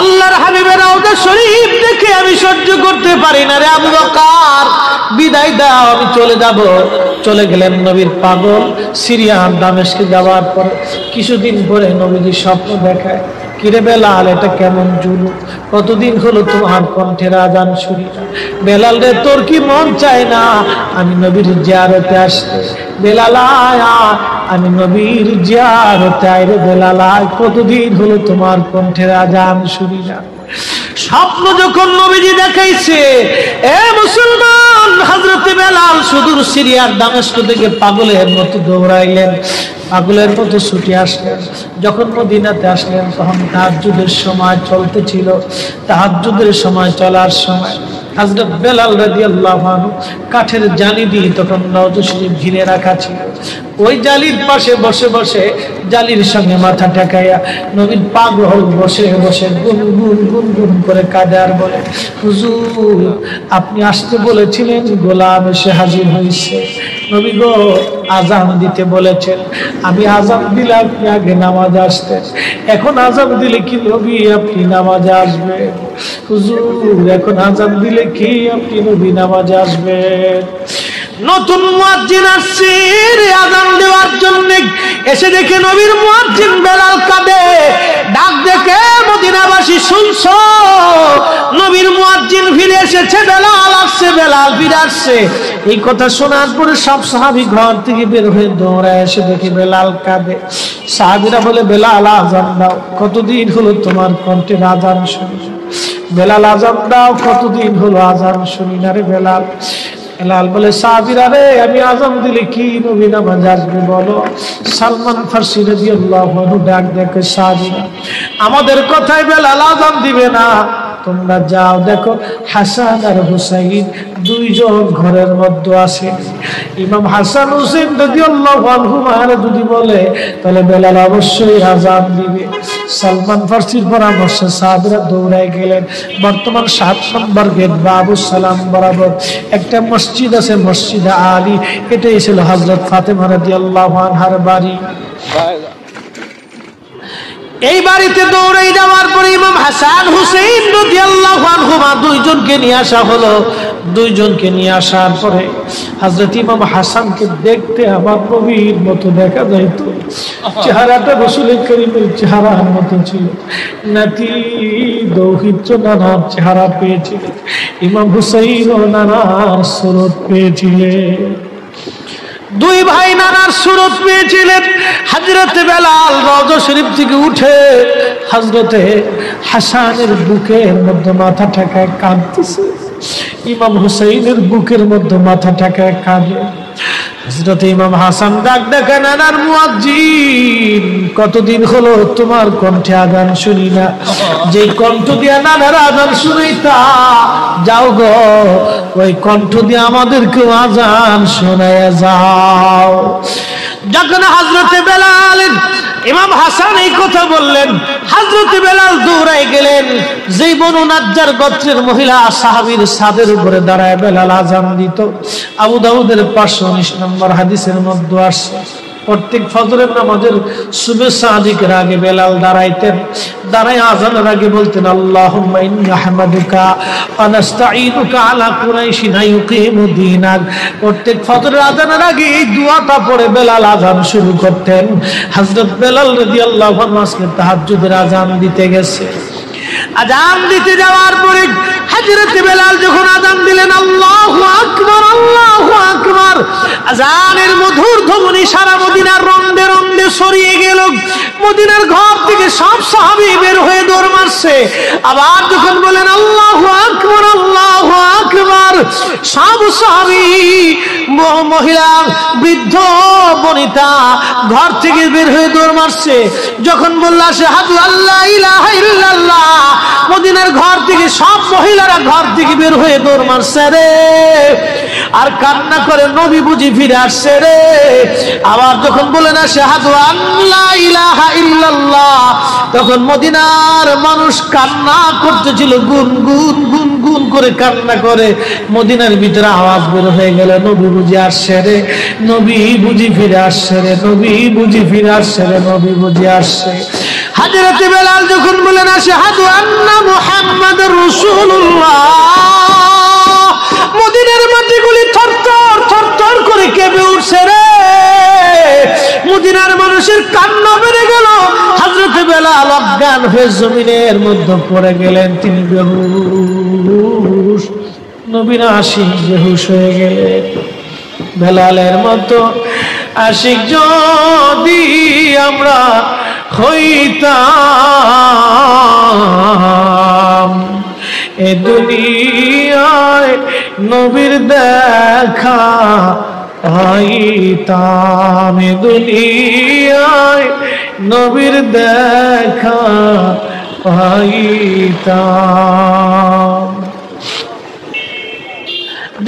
আল্লাহর হাবিবের রওজা শরীফ দেখে আমি সহ্য করতে পারি না রে আবু বকর, বিদায় দাও, আমি চলে যাব। চলে গেলেন নবীর পাগল। সিরিয়ান দামেস্কে যাওয়ার পর কিছুদিন পরে নবীজি স্বপ্ন দেখায়, কিরে বেলাল, এটা কেমন জুলুম, কতদিন হলো তোমার কণ্ঠের আজান শুনি না। বেলাল রে, তোর কি মন চায় না আমি নবীর জিয়ারতে আসতে? বেলাল আয়, আমি নবীর জিয়ারতে আয় রে বেলাল আয়, কতদিন হলো তোমার কণ্ঠের আজান শুনি না। স্বপ্ন যখন নবীজি দেখাইছে, এ মুসলমান, হযরত বেলাল সুদূর সিরিয়ার দামেস্ক থেকে পাগলের মতো দৌড়াইলেন, পাগলের মতো ছুটে আসলেন। যখন মদিনাতে আসলেন তখন তাহাজ্জুদের সময় চলতেছিল। তাহাজ্জুদের সময় চলার সময় হযরত বেলাল রাদিয়াল্লাহু আনহু কাঠের জালি দিয়ে তখন রওজা শরীফ ঘিরে রাখা ছিল। ওই জালির পাশে বসে বসে জালির সঙ্গে মাথা ঠেকাইয়া নবীর পাগল বসে বসে গুনগুন গুনগুন করে কাঁদে আর বলে, হুজুর, আপনি আসতে বলেছিলেন, গোলাম এসে হাজির হয়েছে। নবী গো, আজান দিতে বলেছেন, আমি আজান দিলে আপনি আগে নামাজে আসতেন, এখন আজান দিলে কি নবী আপনি নামাজে আসবেন? হুজুর, এখন আজান দিলে কি আপনি নবী নামাজে আসবেন? নতুন মুয়াজ্জিন আসছে আজান দেওয়ার জন্য, এসে দেখে নবীর মুয়াজ্জিন বেলাল কাঁদে। ডাক দেখে মদিনাবাসী, শুনছো, নবীর মুয়াজ্জিন ফিরে এসেছে, বেলাল আসছে, বেলাল ফিরে আসছে। এই কথা শোনার পরে সব সাহাবী ঘর থেকে বের হয়ে দৌড়ায় এসে দেখে বেলাল কাঁদে। সাহাবীরা বলে, বেলাল আজান দাও, কতদিন হলো তোমার কণ্ঠের আজান শুনি না। বেলাল আজান দাও, কতদিন হলো আজান শুনি না রে বেলাল। বেলাল বলে, সাহাবীরা রে, আমি আজান দিলে কি নবী নামাজ আসবে বলো? সালমান ফারসি রাদিয়াল্লাহু আনহু ডাক দেখে, সাহাবীরা, আমাদের কথায় বেলাল আজান দিবে না, তোমরা যাও দেখো হাসান আর হুসাইন দুইজন ঘরের মধ্যে আছে। ইমাম হাসান হুসাইন রাদিয়াল্লাহু আনহুমা যদি বলে তাহলে বেলাল অবশ্যই আজান দিবে। সালমান ফারসির পরামর্শে সাহাবীরা দৌড়ায় গেলেন। বর্তমান 7 নম্বর গেট বাবু সালাম বরাবর একটা মসজিদ আছে, মসজিদে আলী, এটাই ছিল হযরত ফাতেমা রাদিয়াল্লাহু আনহার বাড়ি। এই বাড়িতে দৌড়ে যাওয়ার পরে ইমাম হাসান হুসাইন রাদিয়াল্লাহু আনহুমা দুইজনকে নিয়ে আসা হলো। দুইজনকে নিয়ে আসার পরে হযরত ইমাম হাসানকে দেখতে আমার নবীর মতো দেখা যাইত, চেহারাটা রাসূল করিমের চেহারার মতো ছিল। নাতি দৌহিত্র নানার চেহারা পেয়েছিলেন, ইমাম হুসাইন ও নানার সুরত পেয়েছিলেন। দুই ভাই নানার সুরত পেয়েছিলেন। হযরত বেলাল রওজা শরীফ থেকে উঠে হযরতে হাসানের বুকের মধ্যে মাথা ঠেকায় কাঁদতেছে, ইমাম হুসাইনের বুকের মধ্যে মাথা ঠেকায় কাঁদে। হযরত ইমাম হাসান ডাক দেখে, নানার মুয়াজ্জিন, কতদিন হলো তোমার কণ্ঠে আজান শুনি না, যেই কণ্ঠ দিয়ে নানার আজান শুনাইতা, যাও গো ওই কণ্ঠ দিয়ে আমাদেরকে আজান শোনায়া যাও। যখন হযরতে বেলাল ইমাম হাসান এই কথা বললেন, হযরতে বেলাল দৌড়ায় গেলেন। যেই বনু নাজ্জার গোত্রের মহিলা সাহাবীর ছাদের উপরে দাঁড়ায় বেলাল আজান দিত। আবু দাউদের 519 নম্বর হাদিসের মধ্যে আসছে, প্রত্যেক ফজরের নামাজের শুভেচ্ছা আদিকের আগে বেলাল দাঁড়াইতেন। দাঁড়ায় আজানের আগে বলতেন, আল্লাহুম্মা ইন্নী আহমাদুকা ওয়া নাস্তাঈনুকা আলা কুরাইশিন ইউকিমু দীনাক। প্রত্যেক ফজরের আজানের আগে এই দোয়াটা পড়ে বেলাল আজান শুরু করতেন। হযরত বেলাল রাদিয়াল্লাহু আনহু আজকে তাহাজ্জুদের আজান দিতে গেছে। আজান দিতে যাওয়ার পরে হযরত বেলাল যখন আজান দিলেন, আল্লাহু আকবার, আল্লাহু আকবার, আজানের মধুর ধ্বনি সারা মদিনার রন্দে রন্দে ছড়িয়ে গেল। মদিনার ঘর থেকে সব সাহাবী বের হয়ে দৌড় মারছে। আবার যখন বলেন আল্লাহু আকবার, আল্লাহু আকবার, সব সাহাবী, মহিলা, বৃদ্ধ, বনিতা ঘর থেকে বের হয়ে দৌড় মারছে। যখন বলল আশহাদু আল্লা ইলাহা ইল্লাল্লাহ, মদিনার ঘর থেকে সব মহিলারা ঘর থেকে বের হয়ে দৌড় মারছে রে, আর কান্না করে নবী বুঝি ফিরে আসছে রে। আবার যখন বলেন আশহাদু আল্লা ইলাহা ইল্লাল্লাহ, তখন মদিনার মানুষ কান্না করতেছিল, গুনগুন গুনগুন করে কান্না করে। মদিনার ভিতরে আওয়াজ বের হয়ে গেল, নবী বুঝি আসছে রে, নবী বুঝি ফিরে আসছে রে, নবী বুঝি ফিরে আসছে রে, নবী বুঝি আসছে। হযরত বেলাল যখন বলেন আশহাদু আন্না রাসূলুল্লাহ। মদিনার মাটিগুলি থরথর থরথর করে কেঁপে উঠছে রে। মদিনার মানুষের কান্না বেড়ে গেল। হযরত বেলাল অজ্ঞান হয়ে জমিনের মধ্যে পড়ে গেলেন, তিনি বেহুশ। নবীর আশিক বেহুশ হয়ে গেলেন। বেলালের মতো আশিক যদি আমরা হইতাম, এ দুনিয়ায় নবীর দেখা পাইতাম, এ দুনিয়ায় নবীর দেখা পাইতাম।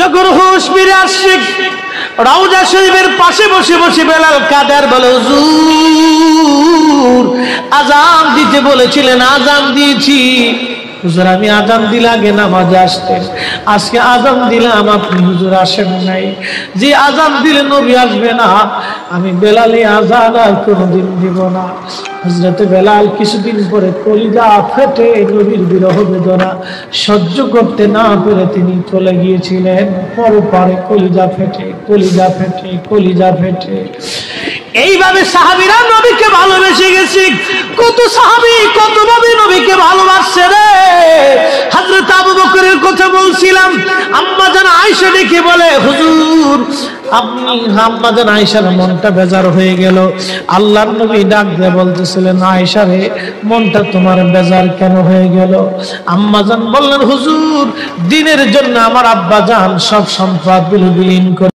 যখন হুঁশ ফিরে আসছে, রওজা শরীফের পাশে বসে বসে বেলাল কাদের বলে, হুজুর আজান দিতে বলেছিলেন, আজান দিয়েছি। হুজুর আমি আজান দিলে আগে নামাজে আসতেন, আজকে আজান দিলাম আপনি হুজুর আসেন নাই। যে আজান দিলে নবী আসবে না, আমি বেলালে আজান আর কোনোদিন দিব না। হযরত বেলাল কিছুদিন পরে কলিজা ফেটে নবীর বিরহ বেদনা সহ্য করতে না পেরে তিনি চলে গিয়েছিলেন পরপারে। কলিজা ফেটে, কলিজা ফেটে, কলিজা ফেটে। এইভাবে সাহাবীরা নবীকে ভালোবেসে গেছে। কত সাহাবী কত ভাবে নবীকে ভালোবাসছে রে। হযরত আবু বকরের কথা বলছিলাম, আম্মা জান আয়েশা ডেকে বলে, হুজুর আপনি, আম্মা জান আয়েশার মনটা বেজার হয়ে গেল। আল্লাহর নবী ডাক দিয়ে বলতেছিলেন, আয়েশা রে মনটা তোমার বেজার কেন হয়ে গেল? আম্মা জান বললেন, হুজুর দিনের জন্য আমার আব্বা জান সব সম্পদ বিলীন করে